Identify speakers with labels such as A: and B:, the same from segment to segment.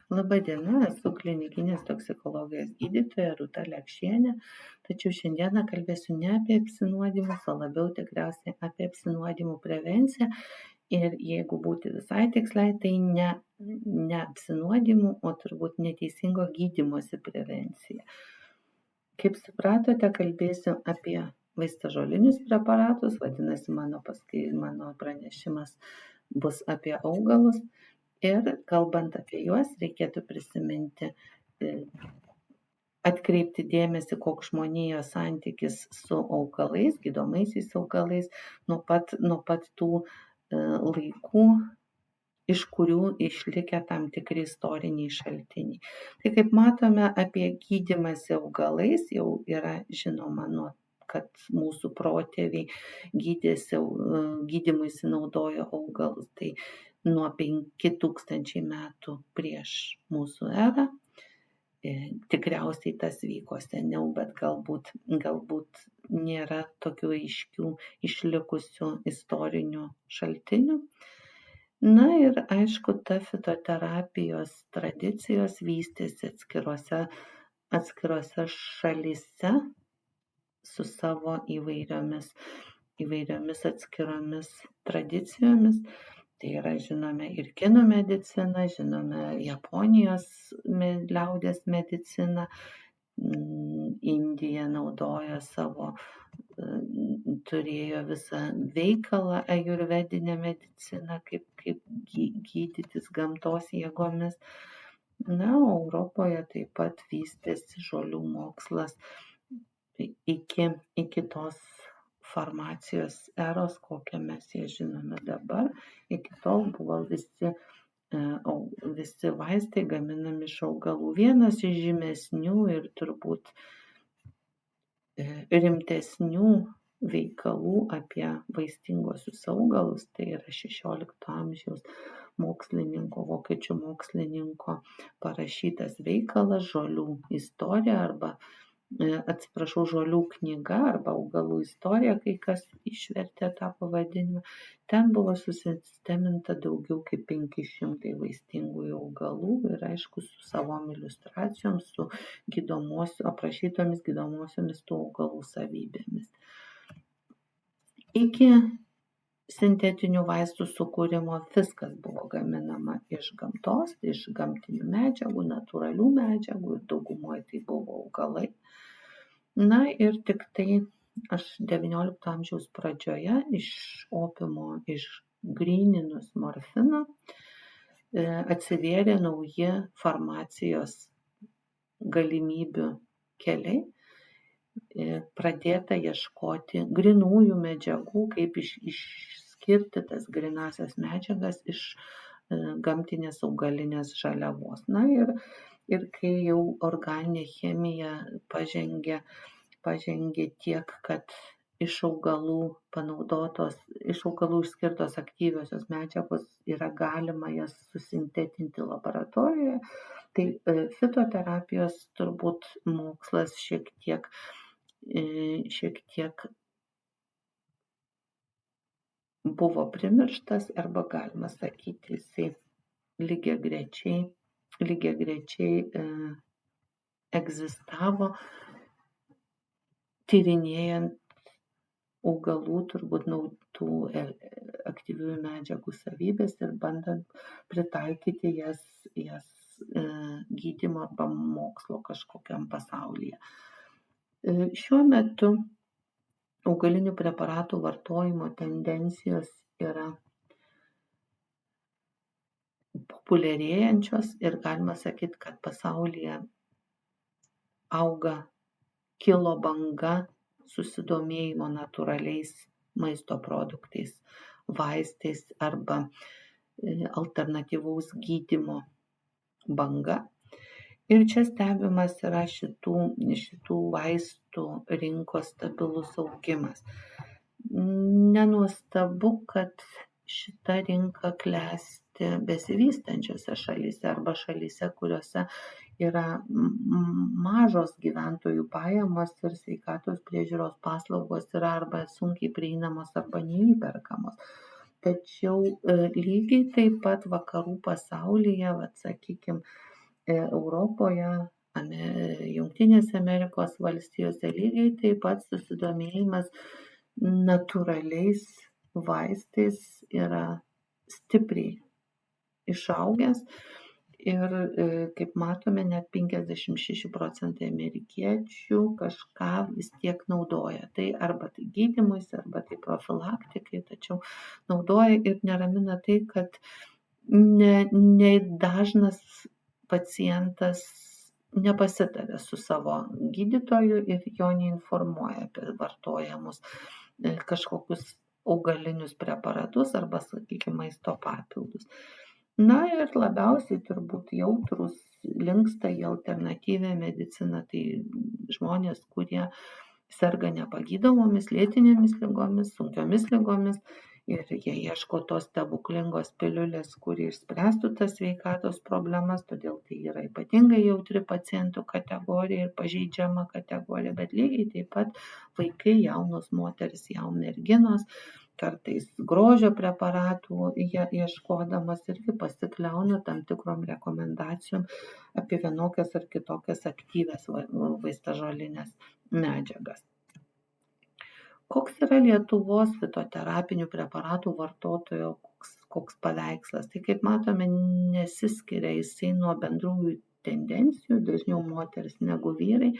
A: Laba diena, esu klinikinės toksikologijos gydytoja Rūta Lekšienė, tačiau šiandieną kalbėsiu ne apie apsinuodimus, o labiau tikriausiai apie apsinuodimų prevenciją. Ir jeigu būti visai tiksliai, tai ne apsinuodimų, o turbūt neteisingo gydymosi prevencija. Kaip supratote, kalbėsiu apie vaistažolinius preparatus, vadinasi, mano pranešimas bus apie augalus. Ir kalbant apie juos, reikėtų prisiminti, atkreipti dėmesį, koks žmonijos santykis su augalais, gydomaisiais augalais, nuo pat tų laikų, iš kurių išlikę tam tikri istoriniai šaltiniai. Tai kaip matome, apie gydymąsi augalais jau yra žinoma, kad mūsų protėviai gydymuisi naudojo augalus. Tai nuo 5000 metų prieš mūsų erą. Tikriausiai tas vyko seniau, bet galbūt nėra tokių aiškių išlikusių istorinių šaltinių. Na ir aišku, ta fitoterapijos tradicijos vystėsi atskirose šalyse su savo įvairiomis atskiromis tradicijomis. Tai yra, žinome, ir kinų medicina, žinome Japonijos liaudies mediciną, Indija naudojo turėjo visą veikalą ajurvedinę mediciną, kaip gydytis gamtos jėgomis. Na, Europoje taip pat vystėsi žolių mokslas iki tos farmacijos eros, kokią mes ją žinome dabar. Iki tol buvo visi vaistai gaminami iš augalų. Vienas iš žymesnių ir turbūt rimtesnių veikalų apie vaistinguosius augalus, tai yra 16 amžiaus vokiečių mokslininko parašytas veikalas Žolių istorija žolių knyga arba augalų istorija, kai kas išvertė tą pavadinimą. Ten buvo susisteminta daugiau kaip 500 vaistingųjų augalų ir aišku su savom iliustracijom, su aprašytomis gydomosiomis tų augalų savybėmis. Iki sintetinių vaistų sukūrimo viskas buvo gaminama iš gamtos, iš gamtinių medžiagų, natūralių medžiagų ir daugumoje tai buvo augalai. Na ir tik tai XIX amžiaus pradžioje iš opiumo išgryninus morfiną atsivėrė nauji farmacijos galimybių keliai. Pradėta ieškoti grynųjų medžiagų, kaip išskirti tas grynasias medžiagas iš gamtinės augalinės žaliavos. Na ir kai jau organinė chemija pažengė tiek, kad iš augalų išskirtos aktyviosios medžiagos yra galima jas susintetinti laboratorijoje, tai fitoterapijos turbūt mokslas šiek tiek buvo primirštas arba galima sakyti, jisai lygiagrečiai egzistavo, tyrinėjant augalų turbūt tų aktyviųjų medžiagų savybės ir bandant pritaikyti jas gydymo arba mokslo kažkokiam pasaulyje. Šiuo metu augalinių preparatų vartojimo tendencijos yra populiarėjančios ir galima sakyti, kad pasaulyje kilo banga susidomėjimo natūraliais maisto produktais, vaistais arba alternatyvaus gydymo banga. Ir čia stebimas yra šitų vaistų rinkos stabilus augimas. Nenuostabu, kad šita rinka klesti besivystančiose šalyse arba šalyse, kuriuose yra mažos gyventojų pajamos ir sveikatos priežiūros paslaugos yra arba sunkiai prieinamos arba neįperkamos. Tačiau lygiai taip pat vakarų pasaulyje, sakykime, Europoje, Jungtinėse Amerikos valstijose lygiai taip pat susidomėjimas natūraliais vaistais yra stipriai išaugęs ir kaip matome, net 56% amerikiečių kažką vis tiek naudoja. Tai arba tai gydymuisi, arba tai profilaktikai, tačiau naudoja ir neramina tai, kad ne dažnas pacientas nepasitarė su savo gydytoju ir jo neinformuoja apie vartojamus kažkokius augalinius preparatus arba, sakykime, maisto papildus. Na ir labiausiai turbūt jautrus linksta į alternatyvią mediciną, tai žmonės, kurie serga nepagydomomis lėtinėmis ligomis, sunkiomis ligomis ir jie ieško tos stebuklingos piliulės, kuri išspręstų tas sveikatos problemas, todėl tai yra ypatingai jautri pacientų kategorija ir pažeidžiama kategorija, bet lygiai taip pat vaikai, jaunos moteris, jaunos merginos, kartais grožio preparatų jie ieškodamas irgi pasikliauna tam tikrom rekomendacijom apie vienokias ar kitokias aktyvias vaistažolines medžiagas. Koks yra Lietuvos fitoterapinių preparatų vartotojo koks paveikslas? Tai kaip matome, nesiskiria jisai nuo bendrųjų tendencijų, dažniau moteris negu vyrai.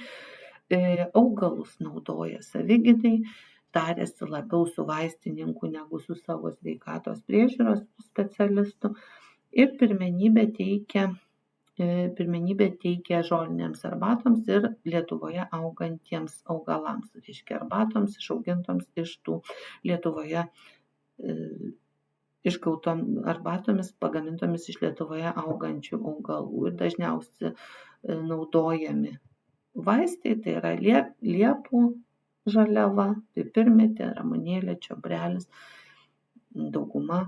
A: Augalus naudoja savigydai, tariasi labiau su vaistininku negu su savo sveikatos priežiūros specialistu ir pirmenybę teikia žolinėms arbatoms ir Lietuvoje augantiems augalams, reiškia arbatoms išaugintoms iš tų Lietuvoje išgautom arbatomis pagamintomis iš Lietuvoje augančių augalų ir dažniausiai naudojami vaistai, tai yra liepų žaliava, pipirmėtė, ramunėlė, čiobrelis. Dauguma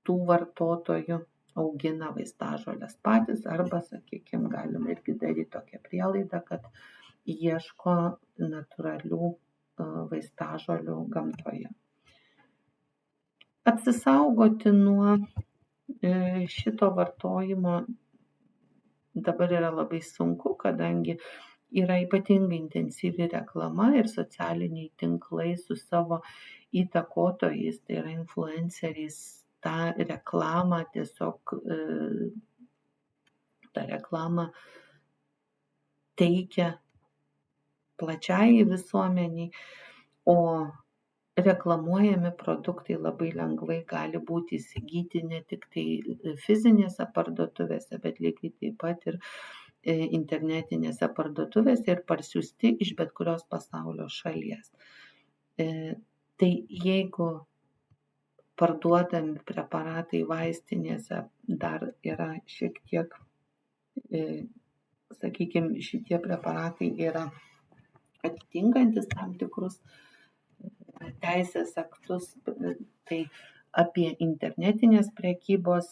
A: tų vartotojų augina vaistažoles patys arba, sakykime, galime irgi daryti tokią prielaidą, kad ieško natūralių vaistažolių gamtoje. Apsisaugoti nuo šito vartojimo dabar yra labai sunku, kadangi yra ypatingai intensyvi reklama ir socialiniai tinklai su savo įtakotojais, tai yra influenceriais, tą reklamą tiesiog tą reklamą teikia plačiai visuomeniai, o reklamuojami produktai labai lengvai gali būti įsigyti ne tik tai fizinėse parduotuvėse, bet lygiai taip pat ir internetinėse parduotuvėse ir parsiųsti iš bet kurios pasaulio šalies. Tai jeigu parduodami preparatai vaistinėse dar yra šiek tiek, sakykime, šitie preparatai yra atitinkantis tam tikrus teisės aktus, tai apie internetinės prekybos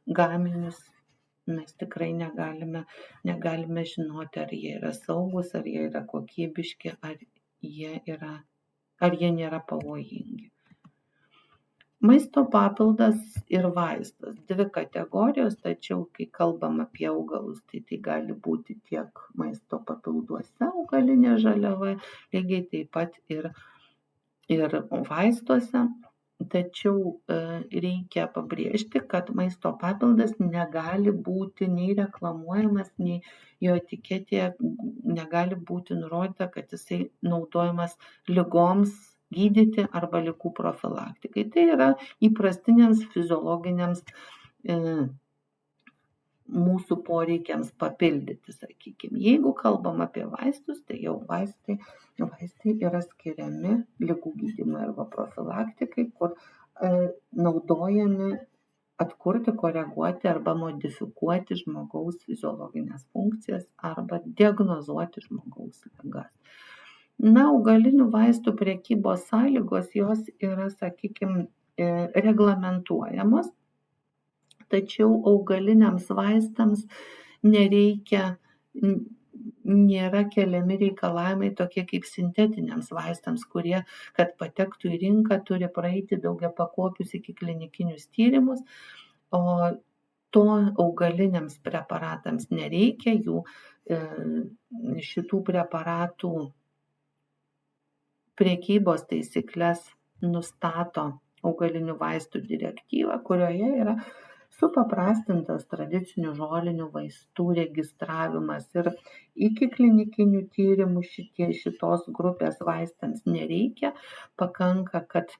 A: gaminius mes tikrai negalime žinoti, ar jie yra saugus, ar jie yra kokybiški, ar jie nėra pavojingi. Maisto papildas ir vaistas – dvi kategorijos, tačiau kai kalbam apie augalus, tai gali būti tiek maisto papilduose augalinė žaliava, lygiai taip pat ir vaistuose. Tačiau reikia pabrėžti, kad maisto papildas negali būti nei reklamuojamas, nei jo etiketėje negali būti nurodyta, kad jisai naudojamas ligoms gydyti arba ligų profilaktikai. Tai yra įprastiniams fiziologiniams mūsų poreikiams papildyti, sakykime. Jeigu kalbam apie vaistus, tai jau vaistai yra skiriami ligų gydymui arba profilaktikai, kur naudojami atkurti, koreguoti arba modifikuoti žmogaus fiziologinės funkcijas arba diagnozuoti žmogaus ligas. Na, augalinių vaistų prekybos sąlygos, jos yra, sakykime, reglamentuojamos, tačiau augaliniams vaistams nėra keliami reikalavimai tokie kaip sintetiniams vaistams, kurie, kad patektų į rinką, turi praeiti daugiapakopius iki klinikinius tyrimus, o to augaliniams preparatams nereikia, šitų preparatų prekybos taisykles nustato augalinių vaistų direktyva, kurioje yra supaprastintas tradicinių žolinių vaistų registravimas ir iki klinikinių tyrimų šitos grupės vaistams nereikia, pakanka, kad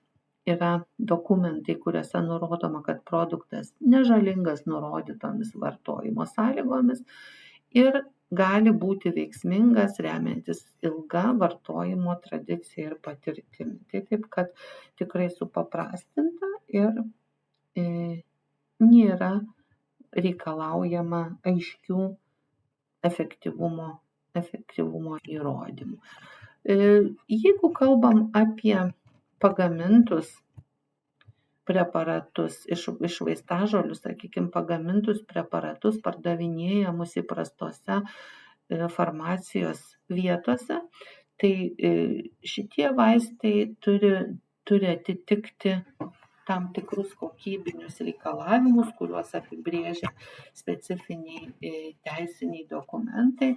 A: yra dokumentai, kuriuose nurodoma, kad produktas nežalingas nurodytomis vartojimo sąlygomis ir gali būti veiksmingas remiantis ilga vartojimo tradicija ir patirtimi. Tai taip, kad tikrai supaprastinta ir nėra reikalaujama aiškių efektyvumo įrodymų. Jeigu kalbam apie pagamintus preparatus iš vaistažolių, sakykime, pagamintus preparatus pardavinėjamus įprastose farmacijos vietose, tai šitie vaistai turi atitikti tam tikrus kokybinius reikalavimus, kuriuos apibrėžia specifiniai teisiniai dokumentai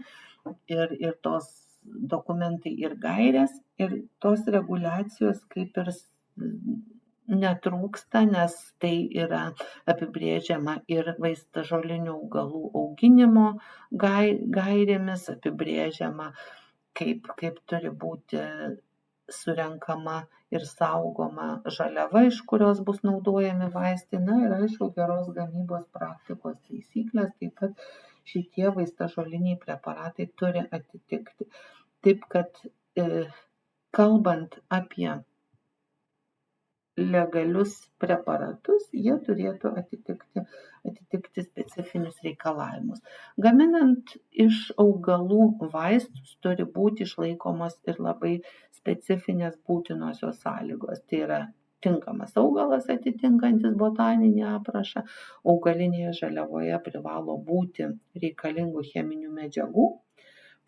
A: ir tos dokumentai ir gairės, ir tos reguliacijos kaip ir netrūksta, nes tai yra apibrėžiama ir vaistažolinių augalų auginimo gairėmis, apibrėžiama, kaip turi būti surenkama ir saugoma žaliava, iš kurios bus naudojami vaistai, ir aišku, geros gamybos praktikos taisyklės, taip pat šitie vaistažoliniai preparatai turi atitikti. Taip, kad kalbant apie legalius preparatus, jie turėtų atitikti specifinius reikalavimus. Gaminant iš augalų vaistus turi būti išlaikomos ir labai specifinės būtinosios sąlygos. Tai yra tinkamas augalas atitinkantis botaninį aprašą, augalinėje žaliavoje privalo būti reikalingų cheminių medžiagų,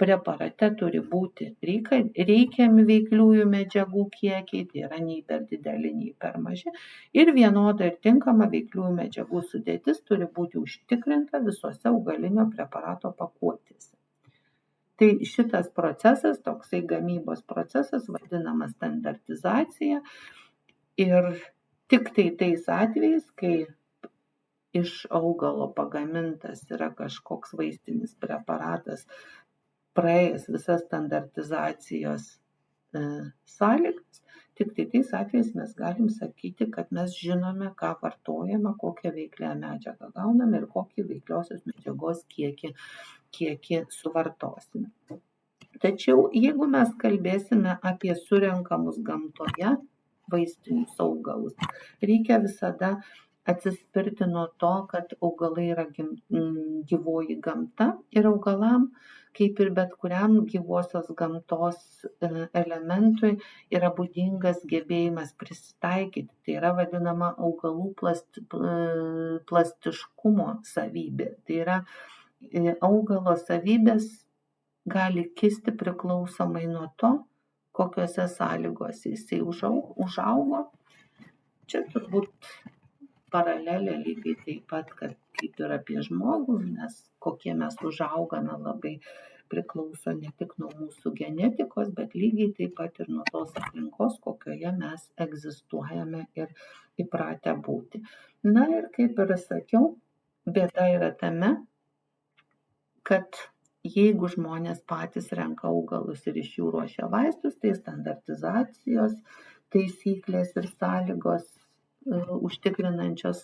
A: preparate turi būti reikiami veikliųjų medžiagų kiekiai, tai yra nei per dideli, nei per maži, ir vienoda ir tinkama veikliųjų medžiagų sudėtis turi būti užtikrinta visose augalinio preparato pakuotėse. Tai šitas procesas, toksai gamybos procesas, vadinamas standartizacija, ir tik tai tais atvejais, kai iš augalo pagamintas yra kažkoks vaistinis preparatas, praėjęs visas standartizacijos sąlygas, tik tai tais atvejais mes galim sakyti, kad mes žinome, ką vartojame, kokią veiklią medžiagą gauname ir kokį veikliosios medžiagos kiekį suvartosime. Tačiau jeigu mes kalbėsime apie surenkamus gamtoje vaistinius augalus, reikia visada atsispirti nuo to, kad augalai yra gyvoji gamta ir augalam, kaip ir bet kuriam gyvosios gamtos elementui, yra būdingas gebėjimas prisitaikyti. Tai yra vadinama augalų plastiškumo savybė. Tai yra augalo savybės gali kisti priklausomai nuo to, kokiose sąlygose jisai užaugo. Čia turbūt paralelė lygiai taip pat, kad kaip ir apie žmogų, nes kokie mes užaugame labai priklauso ne tik nuo mūsų genetikos, bet lygiai taip pat ir nuo tos aplinkos, kokioje mes egzistuojame ir įpratę būti. Ir kaip ir sakiau, bėda yra tame, kad jeigu žmonės patys renka augalus ir iš jų ruošia vaistus, tai standartizacijos taisyklės ir sąlygos užtikrinančios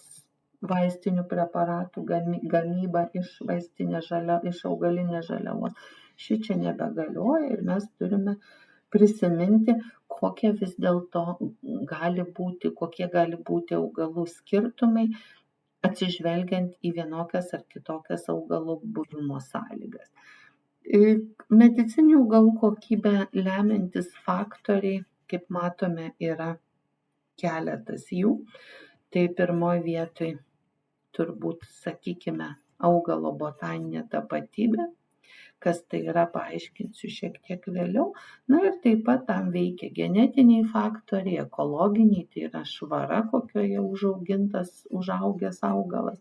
A: vaistinių preparatų gamybą iš augalinės žaliavos. Šičia nebegalioja ir mes turime prisiminti, kokie vis dėlto kokie gali būti augalų skirtumai, atsižvelgiant į vienokias ar kitokias augalų buvimo sąlygas. Medicininių augalų kokybę lemiantis faktoriai, kaip matome, yra keletas jų. Tai pirmoje vietoje turbūt, sakykime, augalo botaninė tapatybė, kas tai yra, paaiškinsiu šiek tiek vėliau. Ir taip pat tam veikia genetiniai faktoriai, ekologiniai, tai yra švara, kokioje užaugęs augalas.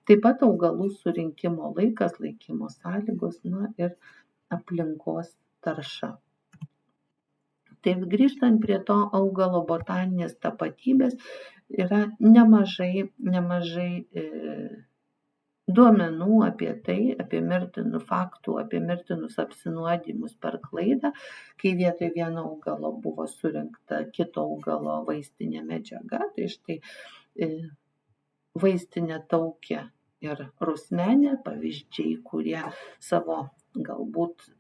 A: Taip pat augalų surinkimo laikas, laikymo sąlygos, ir aplinkos tarša. Taip grįžtant prie to augalo botaninės tapatybės, yra nemažai duomenų apie tai, apie mirtinų faktų, apie mirtinus apsinuodijimus per klaidą, kai vietoj vieno augalo buvo surinkta kito augalo vaistinė medžiaga. Tai štai vaistinė taukė ir rusmenė, pavyzdžiai, kurie savo galbūt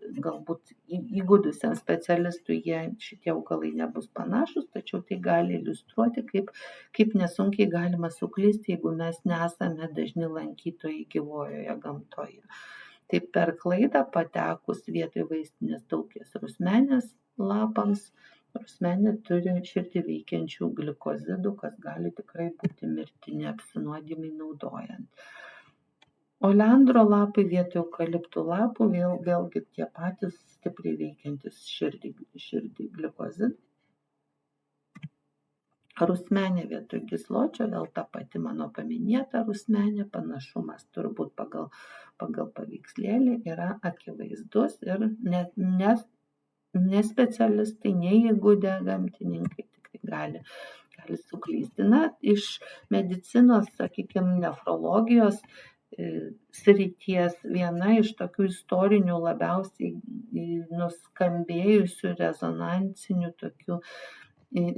A: įgudusiam specialistui šitie augalai nebus panašus, tačiau tai gali iliustruoti, kaip nesunkiai galima suklysti, jeigu mes nesame dažni lankytojai gyvojoje gamtoje. Tai per klaidą patekus vietoj vaistinės taukės rusmenės lapams, rusmenė turi širdį veikiančių glikozidų, kas gali tikrai būti mirtini apsinuodijimai naudojant. Oleandro lapai vietoj eukaliptų lapų vėlgi tie patys stipriai veikiantis širdį glikozidai. Rusmenė vietoj gysločio, vėl ta pati mano paminėta rusmenė, panašumas turbūt pagal paveikslėlį yra akivaizdus ir ne specialistai, neįgudę gamtininkai tikrai gali suklysti. Iš medicinos, sakykime, nefrologijos srities viena iš tokių istorinių labiausiai nuskambėjusių rezonansinių tokių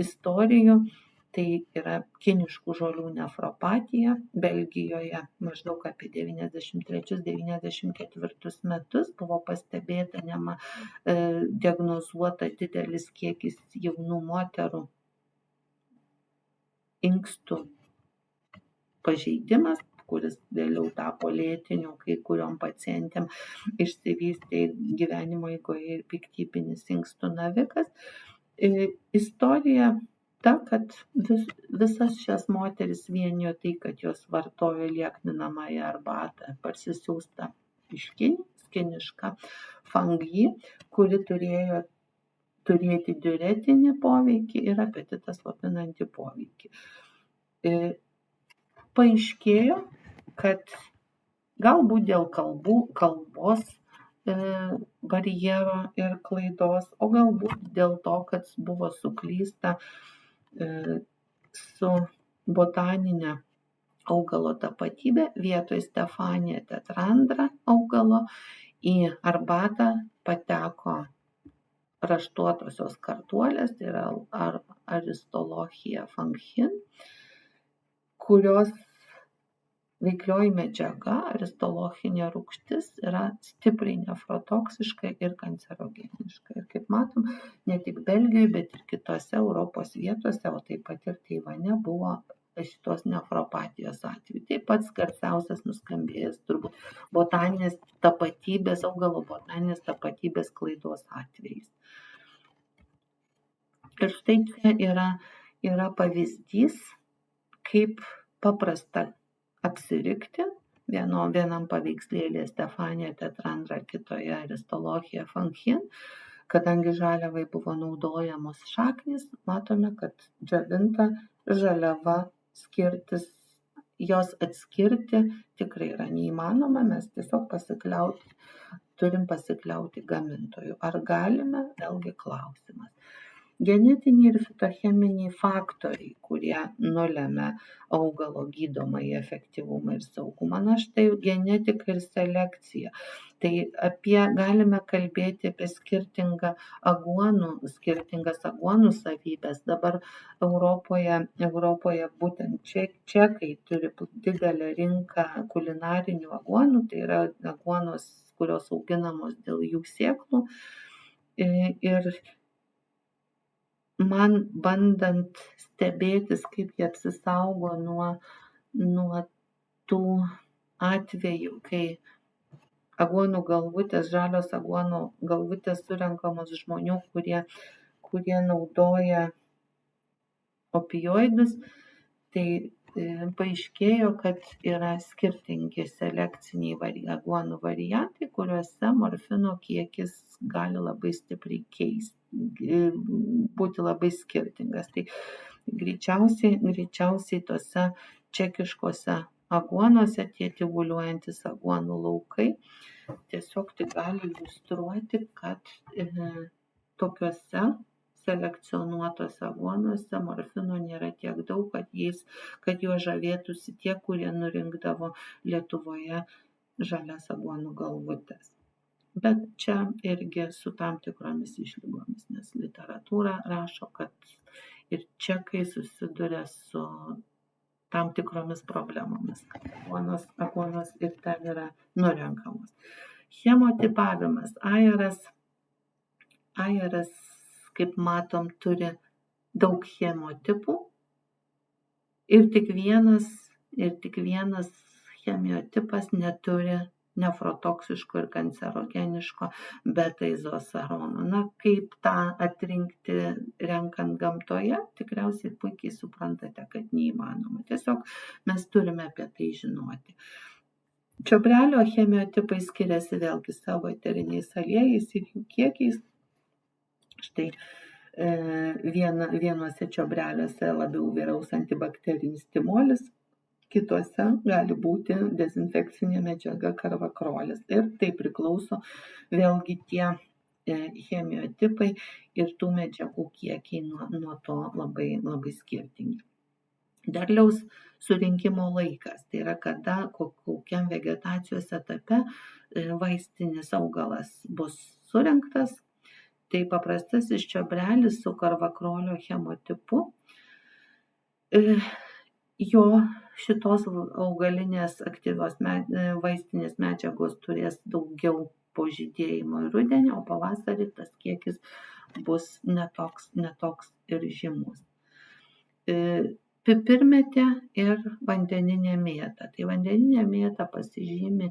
A: istorijų, tai yra kiniškų žolių nefropatija. Belgijoje maždaug apie 93-94 metus buvo pastebėta diagnozuota didelis kiekis jaunų moterų inkstų pažeidimas, kuris vėliau tapo lėtiniu, kai kuriom pacientėm išsivystė gyvenimo eigoje ir piktybinis inkstų navikas. Istorija ta, kad visas šias moteris vienijo tai, kad jos vartojo liekninamąją arbatą parsisiųstą iš Kinijos, kinišką fangji, kuri turėjo turėti diuretinį poveikį ir apetitą slopinantį poveikį. Paaiškėjo, kad galbūt dėl kalbos barjero ir klaidos, o galbūt dėl to, kad buvo suklysta su botaninė augalo tapatybė, vietoj Stefanija tetrandra augalo į arbatą pateko raštuotosios kartuolės, tai yra Aristolochia fanghin, kurios veiklioji medžiaga, aristolochinė rūgštis, yra stipriai nefrotoksiška ir kancerogeniška. Ir kaip matom, ne tik Belgijoje, bet ir kitose Europos vietose, o taip pat ir Taivane buvo šitos nefropatijos atvejų. Taip pat garsiausias nuskambėjęs turbūt botaninės tapatybės, augalo botaninės tapatybės klaidos atvejais. Ir štai čia yra pavyzdys, kaip paprasta apsirikti. Vienam paveikslėlėje Stefanija tetrandra, kitoje Aristolochia fanghin. Kadangi žaliavai buvo naudojamos šaknys, matome, kad džiovinta žaliava jos atskirti tikrai yra neįmanoma, mes tiesiog turim pasikliauti gamintojų. Ar galime? Vėlgi klausimas. Genetiniai ir fitocheminiai faktoriai, kurie nulemia augalo gydomąjį efektyvumą ir saugumą. Štai genetika ir selekcija. Tai galime kalbėti apie skirtingas aguonų savybės. Dabar Europoje būtent čekai turi didelę rinką kulinarinių aguonų, tai yra aguonos, kurios auginamos dėl jų sėklų. Ir man bandant stebėtis, kaip jie apsisaugo nuo tų atvejų, kai aguonų galvutės, žalios aguonų galvutės surenkamos žmonių, kurie naudoja opioidus, tai paaiškėjo, kad yra skirtingi selekciniai aguonų variantai, kuriuose morfino kiekis gali labai stipriai būti labai skirtingas. Tai greičiausiai tose čekiškose aguonose tie tyvuliuojantys aguonų laukai. Tiesiog tai gali iliustruoti, kad tokiuose selekcionuotose aguonuose morfino nėra tiek daug, kad juo žavėtųsi tie, kurie nurinkdavo Lietuvoje žalias aguonų galvutes. Bet čia irgi su tam tikromis išlygomis, nes literatūra rašo, kad ir čekai susiduria su tam tikromis problemomis, kad aguonos ir ten yra nurenkamos. Chemotipavimas. Ajeras, kaip matom, turi daug chemotipų ir tik vienas chemiotipas neturi nefrotoksiško ir kancerogeniško beta-izosarono. Na, kaip tą atrinkti renkant gamtoje, tikriausiai puikiai suprantate, kad neįmanoma. Tiesiog mes turime apie tai žinoti. Čiobrelio chemiotipai skiriasi vėlgi savo eteriniais aliejais ir jų kiekiais. Štai vienuose čiobreliuose labiau vyraus antibakterinis timolis, kituose gali būti dezinfekcinė medžiaga karvakrolis. Ir tai priklauso vėlgi tie chemiotipai ir tų medžiagų kiekiai nuo to labai, labai skirtingi. Derliaus surinkimo laikas, tai yra kada, kokiam vegetacijos etape vaistinis augalas bus surinktas. Tai paprastasis čiobrelis su karvakrolio chemotipu, jo šitos augalinės aktyvios vaistinės medžiagos turės daugiau po žydėjimo ir rudenį, o pavasarį tas kiekis bus netoks ir žymus. Pipirmėtė ir vandeninė mėta. Tai vandeninė mėta pasižymi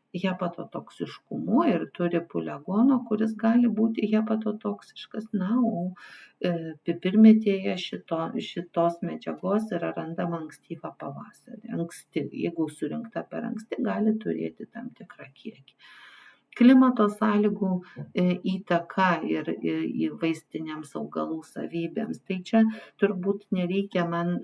A: hepatotoksiškumu ir turi pulegono, kuris gali būti hepatotoksiškas. Na, o pipirmėtėje šitos medžiagos yra randama ankstyvą pavasarį. Anksti, jeigu surinkta per anksti, gali turėti tam tikrą kiekį. Klimato sąlygų įtaka ir vaistiniams augalų savybėms. Tai čia turbūt nereikia man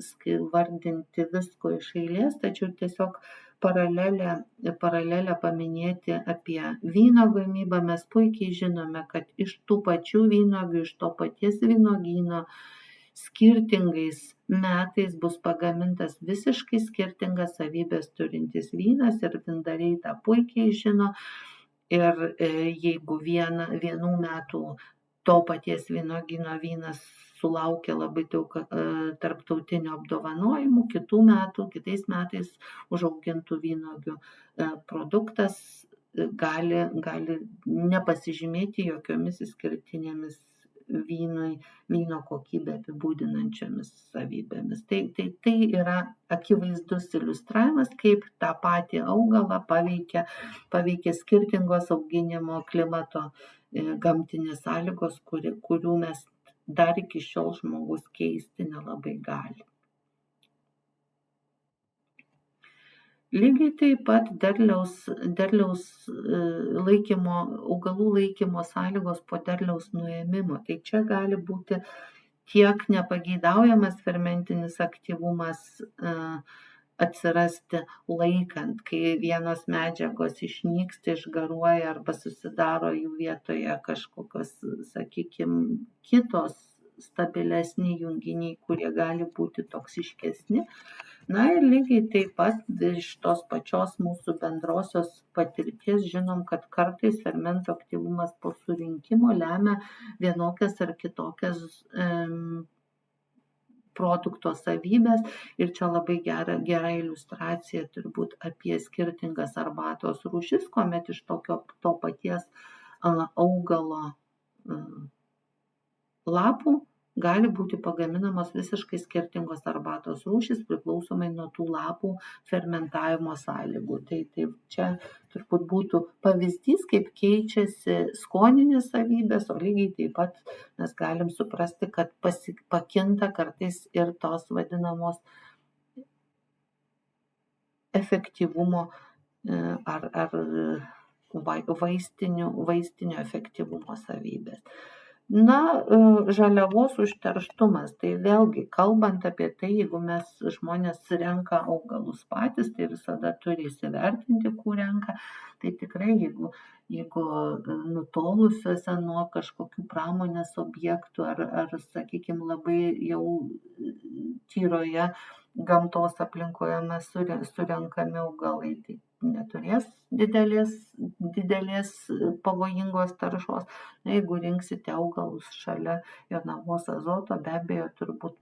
A: vardinti visko iš eilės, tačiau tiesiog paralelę paminėti apie vyno gamybą. Mes puikiai žinome, kad iš tų pačių vynuogių, iš to paties vynuogyno skirtingais metais bus pagamintas visiškai skirtingas savybės turintis vynas ir vyndariai tą puikiai žino. Ir jeigu vienų metų to paties vynuogyno vynas sulaukia labai daug tarptautinių apdovanojimų, kitais metais užaugintų vynuogių produktas gali nepasižymėti jokiomis išskirtinėmis vyno kokybę apibūdinančiomis savybėmis. Tai yra akivaizdus iliustravimas, kaip tą patį augalą paveikia skirtingos auginimo klimato gamtinės sąlygos, kurių mes dar iki šiol žmogus keisti nelabai gali. Lygiai taip pat derliaus laikymo, augalų laikymo sąlygos po derliaus nuėmimo. Tai čia gali būti tiek nepageidaujamas fermentinis aktyvumas atsirasti laikant, kai vienos medžiagos išnyksta, išgaruoja arba susidaro jų vietoje kažkokios, sakykime, kitos stabilesni junginiai, kurie gali būti toksiškesni. Na ir lygiai taip pat iš tos pačios mūsų bendrosios patirties žinom, kad kartais fermento aktyvumas po surinkimo lemia vienokias ar kitokias produkto savybės. Ir čia labai gera iliustracija turbūt apie skirtingas arbatos rūšis, kuomet iš to paties augalo lapų gali būti pagaminamos visiškai skirtingos arbatos rūšys priklausomai nuo tų lapų fermentavimo sąlygų. Tai čia turbūt būtų pavyzdys, kaip keičiasi skoninės savybės, o lygiai taip pat mes galim suprasti, kad pakinta kartais ir tos vadinamos efektyvumo ar vaistinio efektyvumo savybės. Žaliavos užterštumas. Tai vėlgi, kalbant apie tai, jeigu žmonės renka augalus patys, tai visada turi įsivertinti, kur renka. Tai tikrai, jeigu nutolusiuose nuo kažkokių pramonės objektų ar sakykime, labai jau tyroje gamtos aplinkoje mes surenkami augalai, tai neturės didelės pavojingos taršos. Jeigu rinksite augalus šalia Jonavos azoto, be abejo, turbūt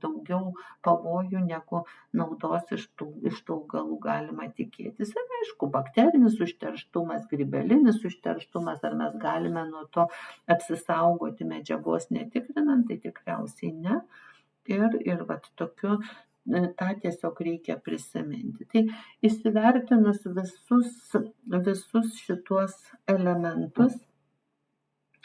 A: daugiau pavojų negu naudos iš tų augalų galima tikėtis. Ir aišku, bakterinis užterštumas, grybelinis užterštumas, ar mes galime nuo to apsisaugoti medžiagos netikrinant, tai tikriausiai ne. Ir vat tokiu tą tiesiog reikia prisiminti. Tai įsivertinus visus šituos elementus,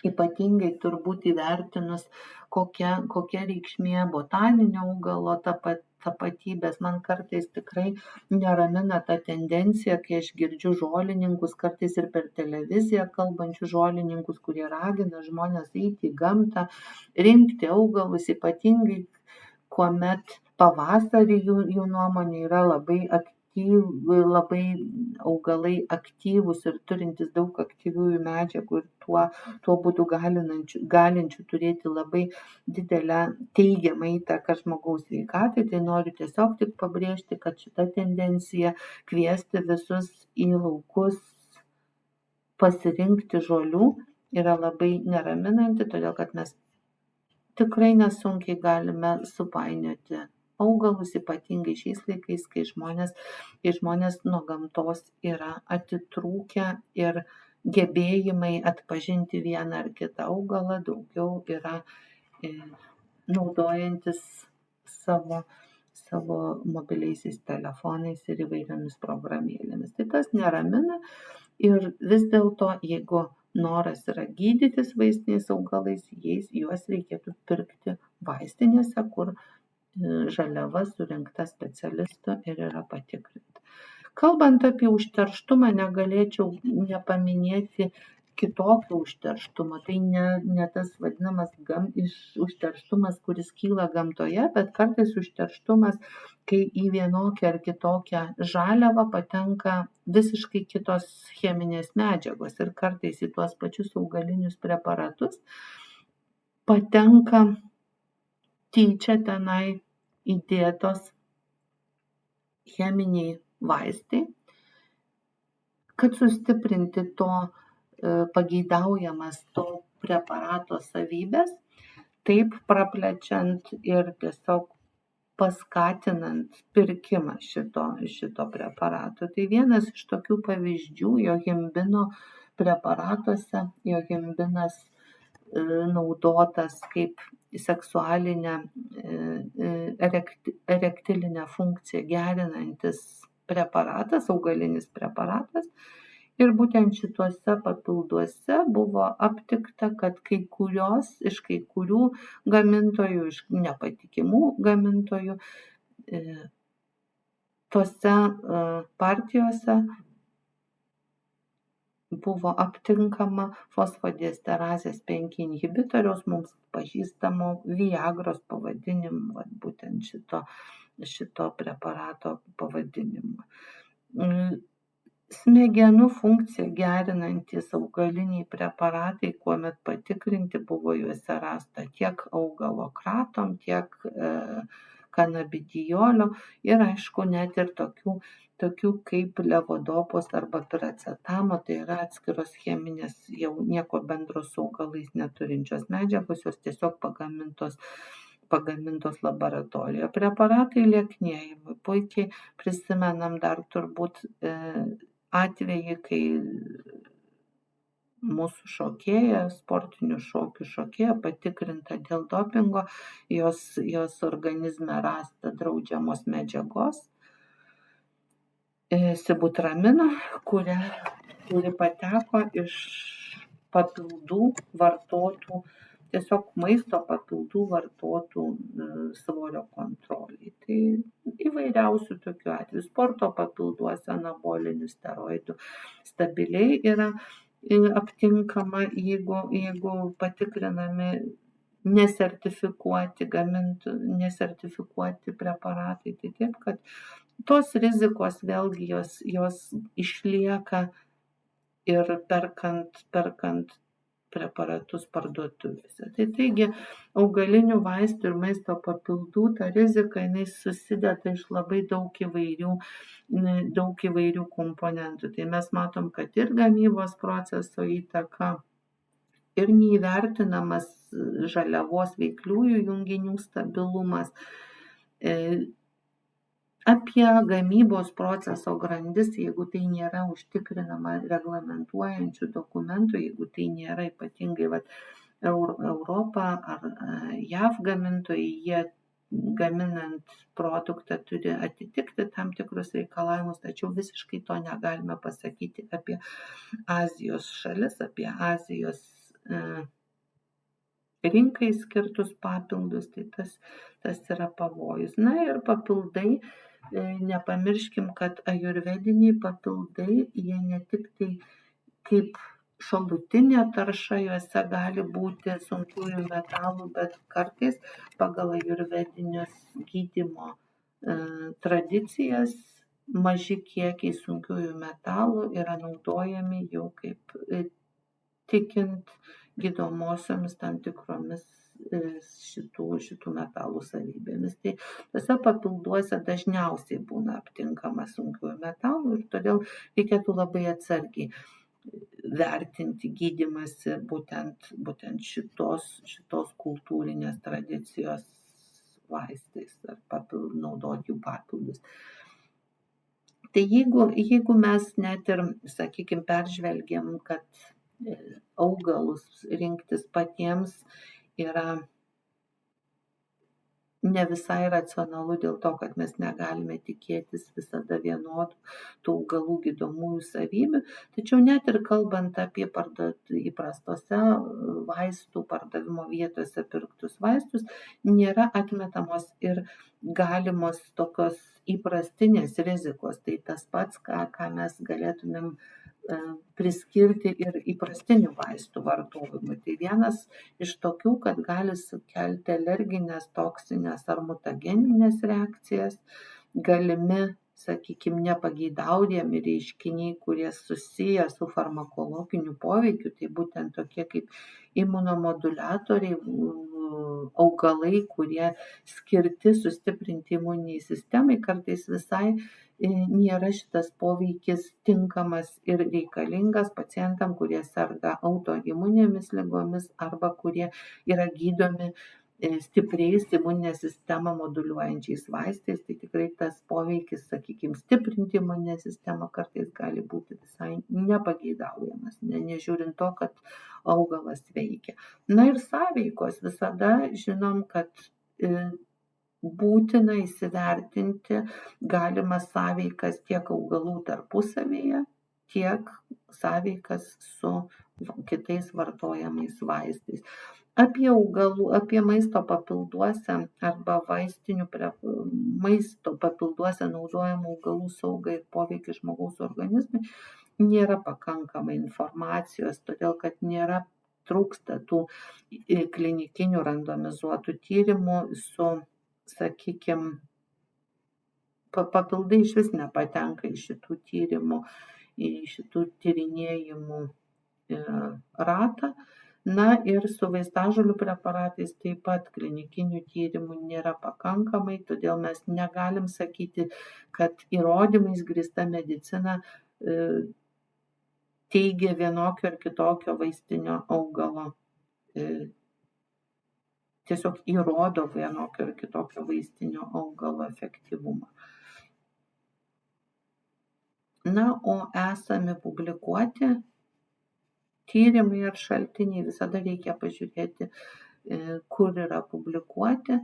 A: ypatingai turbūt įvertinus, kokia reikšmė botaninio augalo tapatybės, man kartais tikrai neramina ta tendencija, kai aš girdžiu žolininkus, kartais ir per televiziją kalbančių žolininkus, kurie ragina žmonės eiti į gamtą, rinkti augalus, ypatingai kuomet pavasarį jų nuomonė yra labai augalai aktyvūs ir turintys daug aktyviųjų medžiagų ir tuo būdu galinčių turėti labai didelę teigiamą įtaką žmogaus sveikatai. Tai noriu tiesiog tik pabrėžti, kad šita tendencija kviesti visus į laukus pasirinkti žolių yra labai neraminanti, todėl kad mes tikrai nesunkiai galime supainioti augalus, ypatingai šiais laikais, kai žmonės nuo gamtos yra atitrūkę ir gebėjimai atpažinti vieną ar kitą augalą daugiau yra naudojantis savo mobiliaisiais telefonais ir įvairiomis programėlėmis. Tai tas neramina ir vis dėlto, jeigu noras yra gydytis vaistiniais augalais, juos reikėtų pirkti vaistinėse, kur žaliava surinkta specialistų ir yra patikrinta. Kalbant apie užterštumą, negalėčiau nepaminėti kitokio užterštumo. Tai ne tas vadinamas užterštumas, kuris kyla gamtoje, bet kartais užterštumas, kai į vienokią ar kitokią žaliavą patenka visiškai kitos cheminės medžiagos ir kartais į tuos pačius augalinius preparatus patenka tyčia tenai įdėtos cheminiai vaistai, kad sustiprinti pageidaujamas to preparato savybės, taip praplečiant ir tiesiog paskatinant pirkimą šito preparato. Tai vienas iš tokių pavyzdžių, johimbino preparatuose, johimbinas naudotas kaip seksualinę erektilinę funkciją gerinantis preparatas, augalinis preparatas. Ir būtent šituose papilduose buvo aptikta, kad iš kai kurių gamintojų, iš nepatikimų gamintojų, tose partijose buvo aptinkama fosfodiesterasės 5 inhibitoriaus, mums pažįstamo Viagros pavadinimu, būtent šito preparato pavadinimu. Smegenų funkciją gerinantys augaliniai preparatai, kuomet patikrinti, buvo juose rasta tiek augalo kratom, tiek kanabidijolio ir aišku net ir tokių kaip levodopos arba piracetamo, tai yra atskiros cheminės, jau nieko bendro su augalais neturinčios medžiagos, jos tiesiog pagamintos laboratorijoje. Preparatai lieknėjimui. Puikiai prisimenam dar turbūt atvejį, kai mūsų šokėja, sportinių šokių šokėja patikrinta dėl dopingo, jos organizme rasta draudžiamos medžiagos, sibutramino, kuri pateko iš papildų vartotų, tiesiog maisto papildų vartotų svorio kontroliai. Tai įvairiausių tokių atvejų. Sporto papilduose anabolinių steroidų stabiliai yra aptinkama, jeigu patikrinami nesertifikuoti preparatai. Tai taip, kad tos rizikos vėlgi jos išlieka ir perkant preparatus parduotuvėse. Taigi augalinių vaistų ir maisto papildų ta rizika jinai susideda iš labai daug įvairių komponentų. Tai mes matom, kad ir gamybos proceso įtaka, ir neįvertinamas žaliavos veikliųjų junginių stabilumas. Apie gamybos proceso grandis, jeigu tai nėra užtikrinama reglamentuojančių dokumentų, jeigu tai nėra ypatingai Europą ar JAV gamintojai, jie gaminant produktą turi atitikti tam tikrus reikalavimus, tačiau visiškai to negalime pasakyti apie Azijos šalis, apie Azijos rinkai skirtus papildus, tai tas yra pavojus. Na ir papildai, nepamirškim, kad ajurvediniai papildai, jie ne tik tai kaip šalutinė tarša, juose gali būti sunkiųjų metalų, bet kartais pagal ajurvedinius gydymo tradicijas maži kiekiai sunkiųjų metalų yra naudojami jau kaip tikint gydomosiomis tam tikromis šitų metalų savybėmis. Tai tuose papilduose dažniausiai būna aptinkama sunkiųjų metalų ir todėl reikėtų labai atsargiai vertinti gydymąsi būtent šitos kultūrinės tradicijos vaistais ar naudoti jų papildus. Tai jeigu mes net ir, sakykime, peržvelgiam, kad augalus rinktis patiems yra ne visai racionalu dėl to, kad mes negalime tikėtis visada vienodų tų augalų gydomųjų savybių. Tačiau net ir kalbant apie įprastose vaistų pardavimo vietose pirktus vaistus, nėra atmetamos ir galimos tokios įprastinės rizikos. Tai tas pats, ką mes galėtumėm priskirti ir įprastinių vaistų vartojimui. Tai vienas iš tokių, kad gali sukelti alerginės, toksinės ar mutageninės reakcijas, galimi, sakykime, nepageidaujami reiškiniai, kurie susiję su farmakologiniu poveikiu, tai būtent tokie kaip imunomoduliatoriai, augalai, kurie skirti sustiprinti imuniniai sistemai, kartais visai nėra šitas poveikis tinkamas ir reikalingas pacientam, kurie serga autoimuninėmis ligomis arba kurie yra gydomi stipriais imuninę sistemą moduliuojančiais vaistais. Tai tikrai tas poveikis, sakykime, stiprinti imuninę sistemą kartais gali būti visai nepageidaujamas, nežiūrint to, kad augalas veikia. Na ir sąveikos visada žinom, kad būtina įsivertinti galimas sąveikas tiek augalų tarpusavyje, tiek sąveikas su kitais vartojamais vaistais. Apie maisto papilduose arba maisto papilduose naudojamų augalų saugą ir poveikį žmogaus organizmui nėra pakankamai informacijos, todėl kad trūksta tų klinikinių randomizuotų tyrimų su, sakykime, papildai iš vis nepatenka į šitų tyrimų, į šitų tyrinėjimų ratą. Na ir su vaistažolių preparatais taip pat klinikinių tyrimų nėra pakankamai, todėl mes negalim sakyti, kad įrodymais grįsta medicina teigia vienokio ar kitokio vaistinio augalo, tiesiog įrodo vienokio ar kitokio vaistinio augalo efektyvumą. Na, o esami publikuoti tyrimai ar šaltiniai visada reikia pažiūrėti, kur yra publikuoti.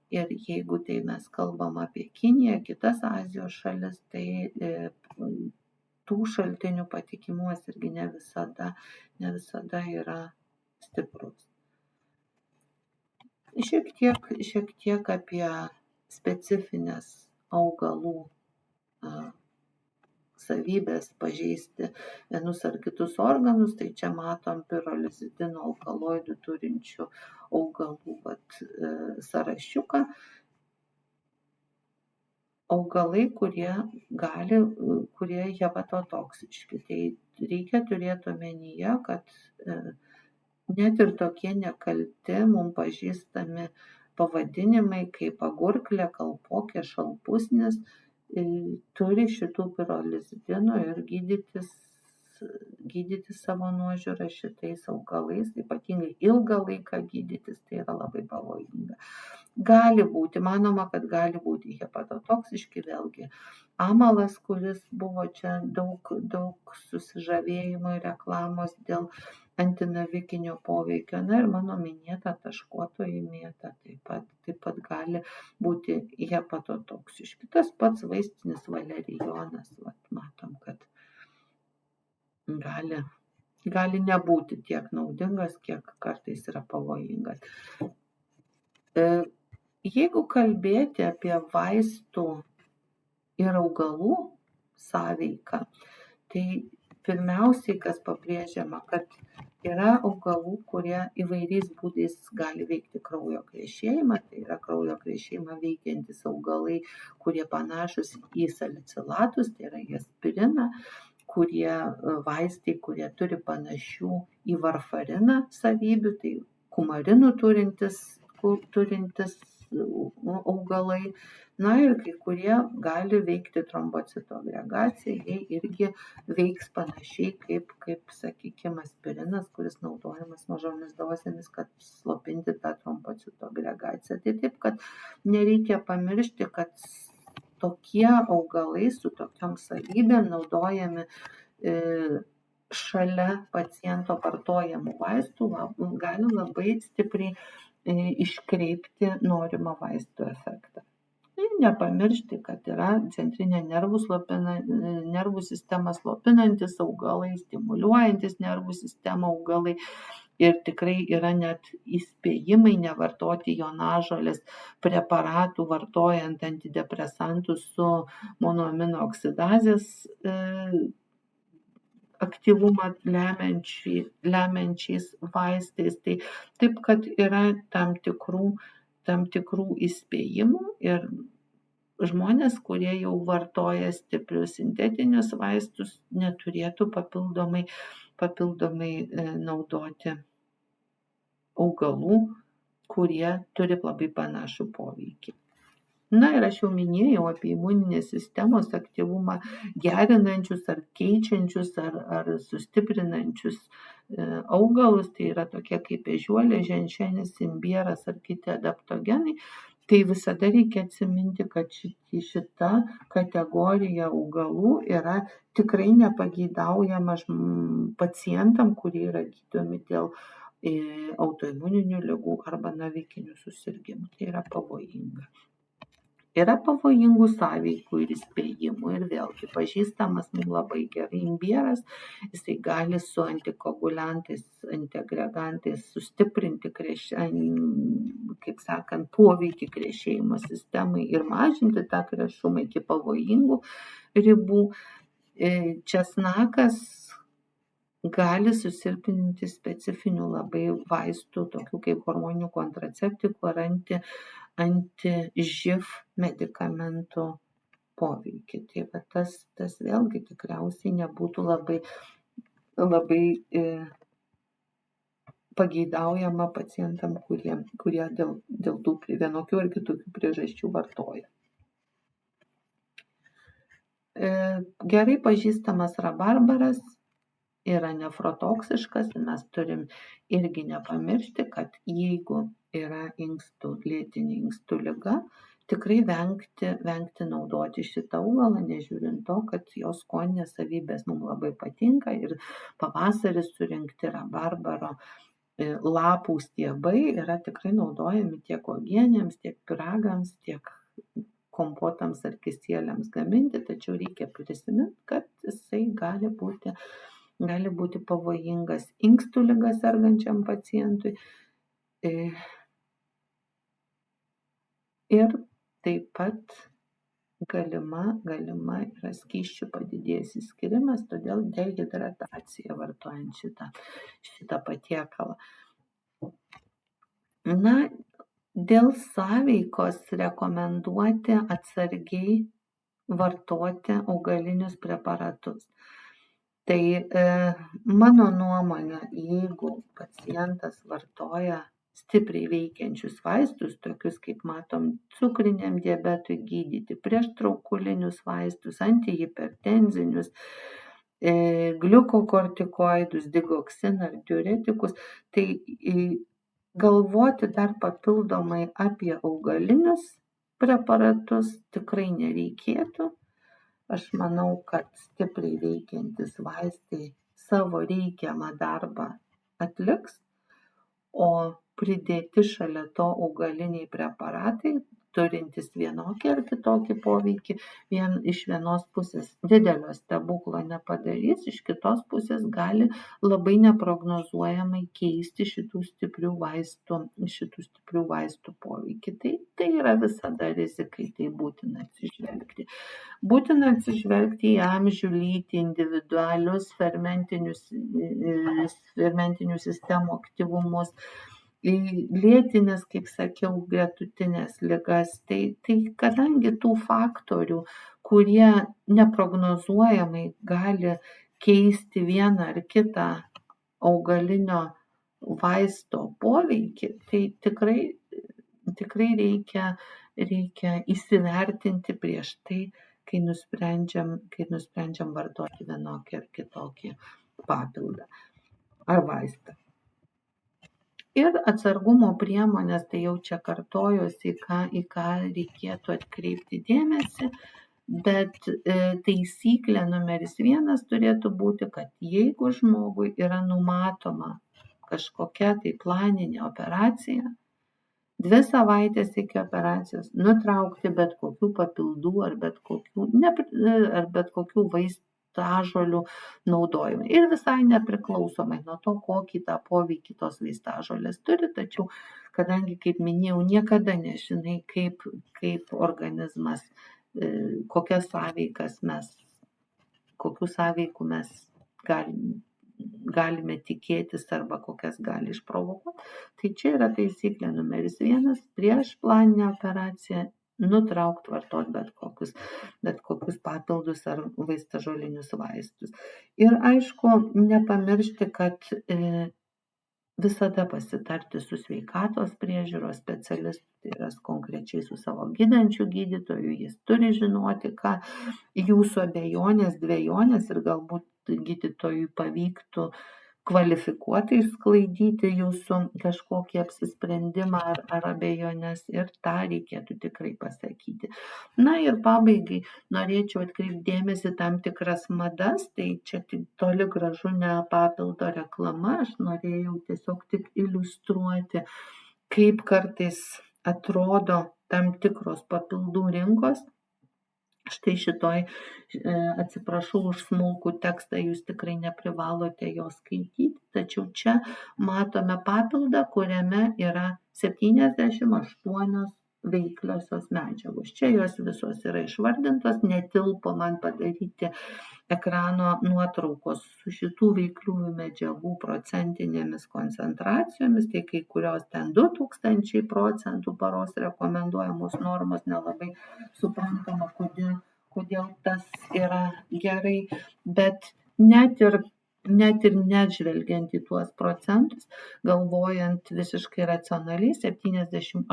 A: Ir jeigu tai mes kalbam apie Kiniją, kitas Azijos šalis, tai tų šaltinių patikimumas irgi ne visada yra stiprus. Šiek tiek apie specifines augalų savybės pažeisti vienus ar kitus organus, tai čia matom pirolizidino alkaloidų turinčių augalų sąrašiuką. Augalai, kurie hepatotoksiški. Tai reikia turėti omenyje, kad net ir tokie nekalti, mums pažįstami pavadinimai kaip agurklė, kalpokė, šalpusnis, turi šitų pirolizidinų ir gydyti savo nuožiūrą šitais augalais, ypatingai ilgą laiką gydytis, tai yra labai pavojinga. Gali būti, manoma, kad gali būti hepatotoksiški, vėlgi amalas, kuris buvo čia daug susižavėjimo ir reklamos dėl antinavikinio poveikio. Na ir mano minėta taškuotoji mėta taip pat gali būti hepatotoksiški. Tas pats vaistinis valerijonas, matom, kad gali nebūti tiek naudingas, kiek kartais yra pavojingas. Jeigu kalbėti apie vaistų ir augalų sąveiką, tai pirmiausiai, kas pabrėžiama, kad yra augalų, kurie įvairiais būdais gali veikti kraujo krešėjimą, tai yra kraujo krešėjimą veikiantys augalai, kurie panašus į salicilatus, tai yra į aspiriną, kurie vaistai, kurie turi panašių į varfariną savybių, tai kumarinų turintis augalai. Na ir kai kurie gali veikti trombocitų agregaciją, jie irgi veiks panašiai kaip sakykime, aspirinas, kuris naudojamas mažomis dozėmis, kad slopinti tą trombocitų agregaciją. Tai taip, kad nereikia pamiršti, kad tokie augalai su tokiom savybėm naudojami šalia paciento vartojamų vaistų gali labai stipriai iškreipti norimą vaistų efektą. Ir nepamiršti, kad yra centrinę nervų sistemą slopinantis augalai, stimuliuojantis nervų sistemą augalai. Ir tikrai yra net įspėjimai nevartoti jonažolės preparatų, vartojant antidepresantus su monoamino oksidazės aktyvumą lemiančiais vaistais. Tai taip, kad yra tam tikrų įspėjimų ir žmonės, kurie jau vartoja stiprius sintetinius vaistus, neturėtų papildomai naudoti augalų, kurie turi labai panašų poveikį. Na ir aš jau minėjau apie imuninės sistemos aktyvumą gerinančius ar keičiančius ar sustiprinančius augalus, tai yra tokie kaip ežiuolė, ženšenis, imbieras ar kiti adaptogenai. Tai visada reikia atsiminti, kad šita kategorija augalų yra tikrai nepageidaujama pacientam, kurie yra gydomi dėl autoimuninių ligų arba navikinių susirgimų. Tai yra pavojinga. Yra pavojingų sąveikų ir įspėjimų ir vėlgi pažįstamas mums labai gerai imbieras, jisai gali su antikoaguliantais, antiagregantais sustiprinti poveikį krešėjimo sistemai ir mažinti tą krešumą iki pavojingų ribų. Česnakas gali susilpninti specifinių labai vaistų, tokių kaip hormoninių kontraceptikų ar anti-živ medikamentų poveikį. Tai tas vėlgi tikriausiai nebūtų labai pageidaujama pacientam, kurie dėl tų vienokių ar kitokių priežasčių vartoja. Gerai pažįstamas rabarbaras yra nefrotoksiškas. Mes turim irgi nepamiršti, kad jeigu yra lėtinė inkstų liga, tikrai vengti naudoti šitą augalą, nežiūrint to, kad jos skoninės savybės mums labai patinka ir pavasarį surinkti rabarbaro lapų stiebai yra tikrai naudojami tiek uogienėms, tiek pyragams, tiek kompotams ar kisieliams gaminti, tačiau reikia prisiminti, kad jisai gali būti pavojingas inkstų liga sergančiam pacientui. Ir taip pat galima yra skysčių padidėjęs išskyrimas, todėl dehidratacija vartojant šitą patiekalą. Na, dėl sąveikos rekomenduoti atsargiai vartoti augalinius preparatus. Tai mano nuomonė, jeigu pacientas vartoja stipriai veikiančius vaistus, tokius kaip matom cukriniam diabetui gydyti, prieštraukulinius vaistus, antihipertenzinius, gliukokortikoidus, digoksiną ar diuretikus, tai galvoti dar papildomai apie augalinius preparatus tikrai nereikėtų. Aš manau, kad stipriai veikiantis vaistai savo reikiamą darbą atliks, o pridėti šalia to augaliniai preparatai, turintys vienokį ar kitokį poveikį, iš vienos pusės didelio stebuklo nepadarys, iš kitos pusės gali labai neprognozuojamai keisti šitų stiprių vaistų poveikį. Tai yra visada rizikai, tai būtina atsižvelgti. Būtina atsižvelgti į amžių, lytį, individualius fermentinių sistemų aktyvumus, lėtinės, kaip sakiau, gretutinės ligas. Tai kadangi tų faktorių, kurie neprognozuojamai gali keisti vieną ar kitą augalinio vaisto poveikį, tai tikrai reikia įsivertinti prieš tai, kai nusprendžiam vartoti vienokį ar kitokį papildą ar vaistą. Ir atsargumo priemonės, tai jau čia kartojuosi, į ką reikėtų atkreipti dėmesį, bet taisyklė numeris 1 turėtų būti, kad jeigu žmogui yra numatoma kažkokia tai planinė operacija, 2 savaitės iki operacijos nutraukti bet kokių papildų ar bet kokių vaistažolių naudojimą. Ir visai nepriklausomai nuo to, kokį tą poveikį tos vaistažolės turi, tačiau, kadangi, kaip minėjau, niekada nežinai, kaip organizmas, kokių sąveikų mes galime tikėtis arba kokias gali išprovokuoti. Tai čia yra taisyklė numeris 1, prieš planinę operaciją nutraukti vartoti bet kokius papildus ar vaistažolinius vaistus. Ir aišku, nepamiršti, kad visada pasitarti su sveikatos priežiūros specialistu, tai yra konkrečiai su savo gydančiu gydytoju, jis turi žinoti, ką jūsų abejonės, dvejonės ir galbūt gydytojui pavyktų kvalifikuotai sklaidyti jūsų kažkokį apsisprendimą ar abejonės, ir tą reikėtų tikrai pasakyti. Na ir pabaigai norėčiau atkreipti dėmesį tam tikras madas, tai čia tik toli gražu ne papildo reklama, aš norėjau tiesiog tik iliustruoti, kaip kartais atrodo tam tikros papildų rinkos. Štai šitoj, atsiprašau už smulkų tekstą, jūs tikrai neprivalote jo skaityti, tačiau čia matome papildą, kuriame yra 78 veikliosios medžiagos. Čia jos visos yra išvardintos, netilpo man padaryti ekrano nuotraukos su šitų veikliųjų medžiagų procentinėmis koncentracijomis, tai kai kurios ten 2000% paros rekomenduojamos normos, nelabai suprantama, kodėl tas yra gerai, bet net ir nežvelgiant į tuos procentus, galvojant visiškai racionaliai, 78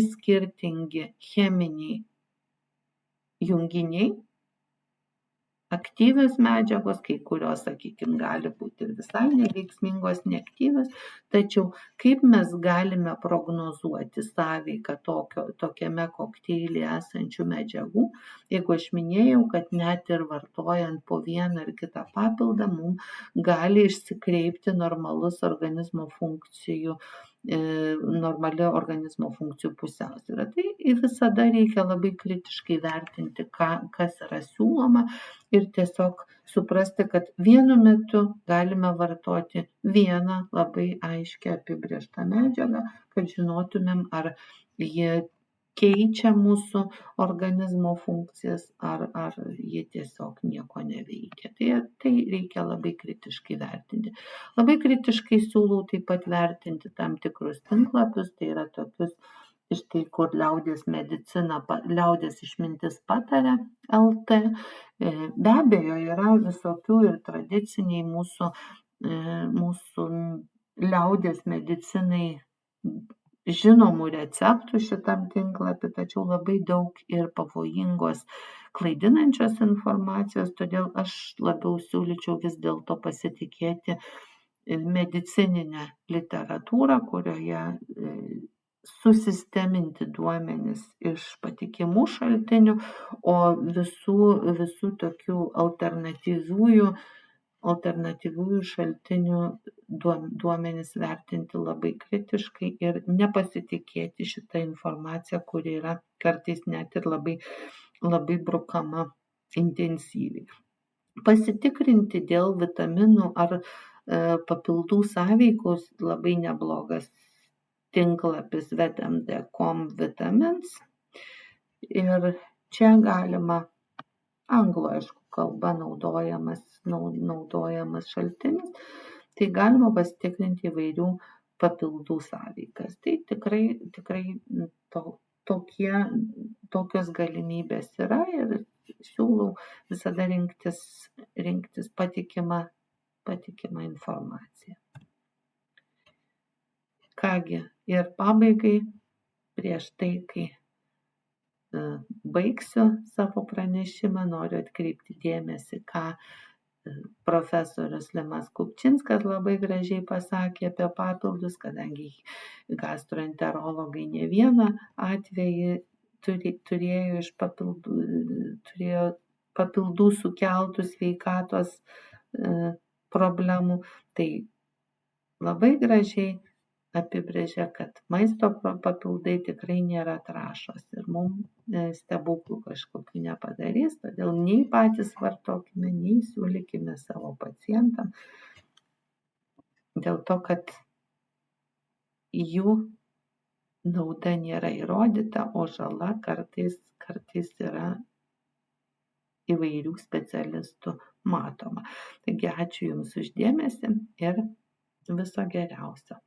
A: skirtingi cheminiai junginiai, aktyvios medžiagos, kai kurios, sakykime, gali būti ir visai neveiksmingos, neaktyvios, tačiau kaip mes galime prognozuoti sąveiką tokiame kokteilyje esančių medžiagų, jeigu aš minėjau, kad net ir vartojant po vieną ar kitą papildą, mums gali išsikreipti normali organizmo funkcijų pusiausvyra. Tai visada reikia labai kritiškai vertinti, kas yra siūloma, ir tiesiog suprasti, kad vienu metu galime vartoti vieną labai aiškiai apibrėžtą medžiagą, kad žinotumėm, ar ji keičia mūsų organizmo funkcijas, ar jie tiesiog nieko neveikia. Tai reikia labai kritiškai vertinti. Labai kritiškai siūlau taip pat vertinti tam tikrus tinklapius, tai yra tokius štai kur liaudies medicina, liaudies išmintis pataria LT. Be abejo, yra visokių ir tradiciniai mūsų liaudies medicinai žinomų receptų šitam tinklapį, tačiau labai daug ir pavojingos klaidinančios informacijos, todėl aš labiau siūlyčiau vis dėlto pasitikėti medicininę literatūrą, kurioje susisteminti duomenis iš patikimų šaltinių, o visų tokių alternatyviųjų šaltinių duomenis vertinti labai kritiškai ir nepasitikėti šitą informaciją, kuri yra kartais net ir labai brukama intensyviai. Pasitikrinti dėl vitaminų ar papildų sąveikos labai neblogas tinklapis vetmd.com vitamins ir čia galima anglų, aišku, kalba naudojamas šaltinis, tai galima pasitikrinti įvairių papildų sąveikas. Tai tikrai tokios galimybės yra ir siūlau visada rinktis patikimą informaciją. Kągi, ir pabaigai, prieš tai, kai baigsiu savo pranešimą, noriu atkreipti dėmesį, ką profesorius Limas Kupčinskas labai gražiai pasakė apie papildus, kadangi gastroenterologai ne vieną atvejį turėjo iš papildų sukeltų sveikatos problemų, tai labai gražiai apibrėžia, kad maisto papildai tikrai nėra trąšos ir mums stebuklų kažkokių nepadarys, todėl nei patys vartokime, nei siūlykime savo pacientam, dėl to, kad jų nauda nėra įrodyta, o žala kartais yra įvairių specialistų matoma. Taigi ačiū Jums už dėmesį ir viso geriausio.